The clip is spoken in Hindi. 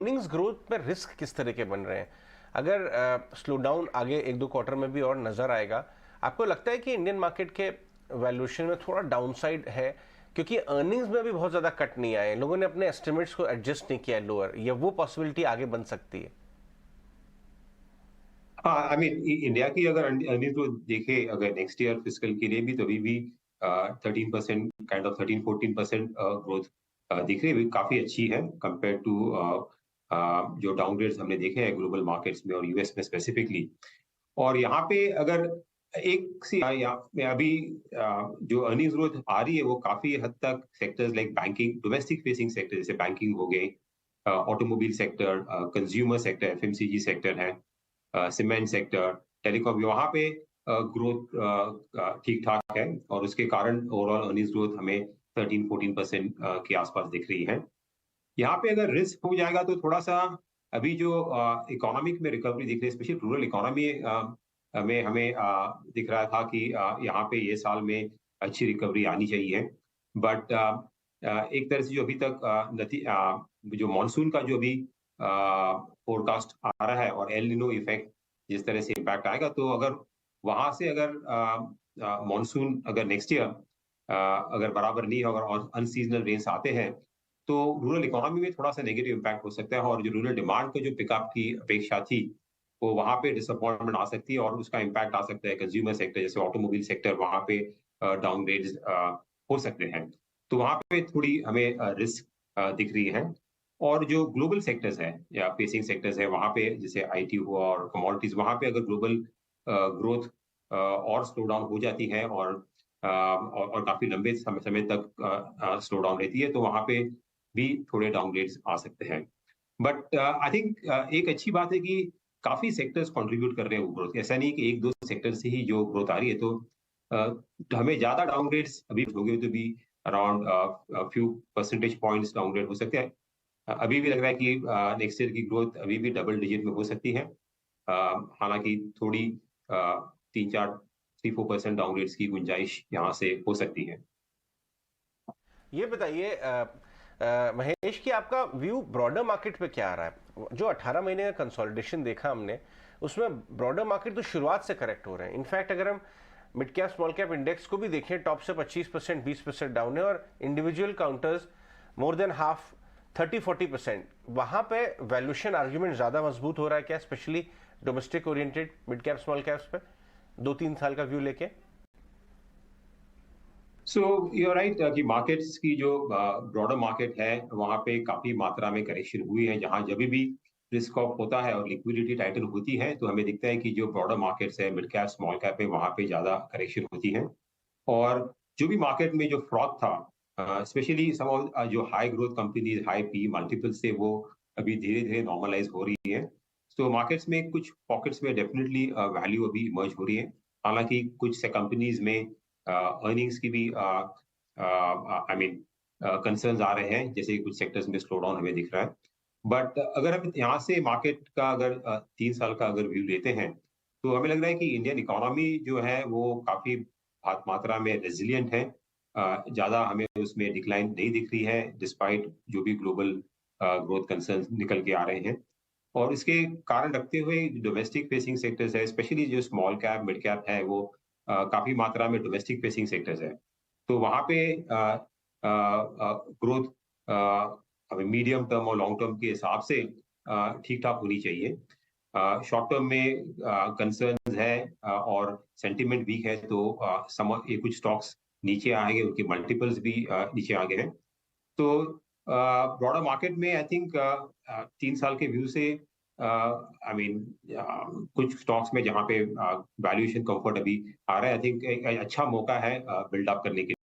अर्निंग्स ग्रोथ में रिस्क किस तरह के बन रहे हैं? अगर स्लो डाउन आगे एक दो क्वार्टर में भी और नजर आएगा, आपको लगता है कि इंडियन मार्केट के वैल्यूएशन में थोड़ा डाउनसाइड है, क्योंकि अर्निंग्स में भी बहुत ज्यादा कट नहीं आए, लोगों ने अपने एस्टिमेट्स को एडजस्ट नहीं किया लोअर, या वो पॉसिबिलिटी आगे बन सकती है? हाँ, आई मीन इंडिया की अगर अर्निंग ग्रोथ देखे अगर नेक्स्ट ईयर फिस्कल के लिए भी तो अभी भी 13% काइंड ऑफ 13-14% ग्रोथ दिख रही है, काफी अच्छी है कंपेयर टू जो डाउनग्रेड्स हमने देखे हैं ग्लोबल मार्केट्स में और यूएस में स्पेसिफिकली। और यहाँ पे अगर एक सी यहाँ में अभी जो अर्निंग्स ग्रोथ आ रही है वो काफी हद तक sectors like banking, domestic facing sector जैसे बैंकिंग हो गए, automobile sector, consumer sector, FMCG sector है, सीमेंट सेक्टर, टेलीकॉम, वहाँ पे ग्रोथ ठीक-ठाक है और उसके कारण ओवरऑल अर्निंग्स ग्रोथ हमें 13-14% के आसपास दिख रही है। यहाँ पे अगर रिस्क हो जाएगा तो थोड़ा-सा अभी जो इकोनॉमिक में रिकवरी दिख रही है, स्पेशली रूरल इकोनॉमी में हमें दिख रहा था कि यहाँ पे ये साल में अच्छी रिकवरी आनी चाहिए। बट एक तरह से जो अभी तक जो मानसून का जो अभी फोरकास्ट आ रहा है और एल निनो इफेक्ट जिस तरह से इम्पैक्ट आएगा, तो अगर वहाँ से अगर मानसून अगर नेक्स्ट ईयर अगर बराबर नहीं होगा और अनसीजनल रेन्स आते हैं, तो रूरल इकोनॉमी में थोड़ा-सा नेगेटिव इम्पैक्ट हो सकता है और जो रूरल डिमांड का जो पिकअप की अपेक्षा थी, वो वहाँ पे डिसअपॉइंटमेंट आ सकती है और उसका इम्पैक्ट आ सकता है कंज्यूमर सेक्टर जैसे ऑटोमोबाइल सेक्टर, वहाँ पे डाउनग्रेड्स हो सकते हैं। तो वहाँ पे थोड़ी हमें रिस्क दिख रही है। और जो ग्लोबल सेक्टर्स हैं या फेसिंग सेक्टर्स हैं, वहाँ पे जैसे आईटी हुआ और कमोडिटीज़, वहाँ पे अगर ग्लोबल ग्रोथ और स्लो डाउन हो जाती है और काफ़ी लंबे समय तक स्लो डाउन रहती है, तो वहाँ पे भी थोड़े डाउनग्रेड्स आ सकते हैं। बट आई थिंक एक अच्छी बात है कि काफ़ी सेक्टर्स कंट्रीब्यूट कर रहे हैं वो ग्रोथ। ऐसा नहीं कि 1-2 सेक्टर से ही जो ग्रोथ आ रही है, तो हमें ज़्यादा डाउनग्रेड्स अभी हो गए तो भी around few percentage points downgrade हो सकते हैं। अभी भी लग रहा है कि नेक्स्ट ईयर की ग्रोथ अभी भी डबल डिजिट में हो सकती है। अ, हालाँकि थोड़ी 3-4 3-4% डाउनग्रेड्स की गुंजाइश यहाँ से हो सकती है। ये बताइए महेश, कि आपका व्यू ब्रॉडर मार्केट पे क्या आ रहा है? जो 18 महीने का कंसोलिडेशन देखा हमने, उसमें ब्रॉडर मार्केट तो शुरुआत से करेक्ट हो रहे हैं। इनफैक्ट अगर हम mid cap small cap index को भी देखें, टॉप से 25% 20% डाउन है, और individual counters more than half 30-40%। वहां पे वैल्यूएशन आर्ग्यूमेंट ज्यादा मजबूत हो रहा है क्या, specially domestic oriented mid cap small caps पे 2-3 साल का व्यू लेके? सो यू आर राइट कि मार्केट्स की जो ब्रॉडर मार्केट है वहाँ पे काफी मात्रा में करेक्शन हुई है। जहाँ जब भी रिस्क ऑफ होता है और लिक्विडिटी टाइटन होती है तो हमें दिखता है कि जो ब्रॉडर मार्केट्स है, मिड कैप स्मॉल कैप है, वहाँ पे ज्यादा करेक्शन होती है। और जो भी मार्केट में जो फ्रॉड था, स्पेशली सम ऑफ जो high growth companies, high P multiples से, वो अभी धीरे धीरे नॉर्मलाइज हो रही है। तो मार्केट्स में कुछ पॉकेट्स में डेफिनेटली वैल्यू अभी इमर्ज हो रही है। हालांकि कुछ से कंपनीज में अर्निंग्स की भी आई मीन कंसर्न्स आ रहे हैं, जैसे कुछ सेक्टर्स में स्लो डाउन हमें दिख रहा है। बट अगर हम यहाँ से मार्केट का अगर 3 साल का अगर व्यू लेते हैं, तो हमें लग रहा है कि इंडियन इकोनॉमी जो है वो काफी मात्रा में रेजिलिएंट है। ज्यादा हमें उसमें डिक्लाइन नहीं दिख रही है डिस्पाइट जो भी ग्लोबल ग्रोथ कंसर्न्स निकल के आ रहे हैं। और इसके कारण रखते हुए डोमेस्टिक फेसिंग सेक्टर्स है, स्पेशली जो स्मॉल कैप मिड कैप है, वो काफी मात्रा में डोमेस्टिक फेसिंग सेक्टर्स है। तो वहाँ पे ग्रोथ अभी मीडियम टर्म और लॉन्ग टर्म के हिसाब से ठीक ठाक होनी चाहिए। शॉर्ट टर्म में कंसर्न्स है और सेंटिमेंट वीक है, तो ये कुछ स्टॉक्स नीचे आएंगे, उनके मल्टीपल्स भी नीचे आ गए हैं। तो ब्रॉडर मार्केट में आई थिंक 3 साल के व्यू से आई मीन कुछ स्टॉक्स में जहाँ पे वैल्यूएशन कंफर्ट अभी आ रहा है, आई थिंक एक अच्छा मौका है बिल्ड अप करने के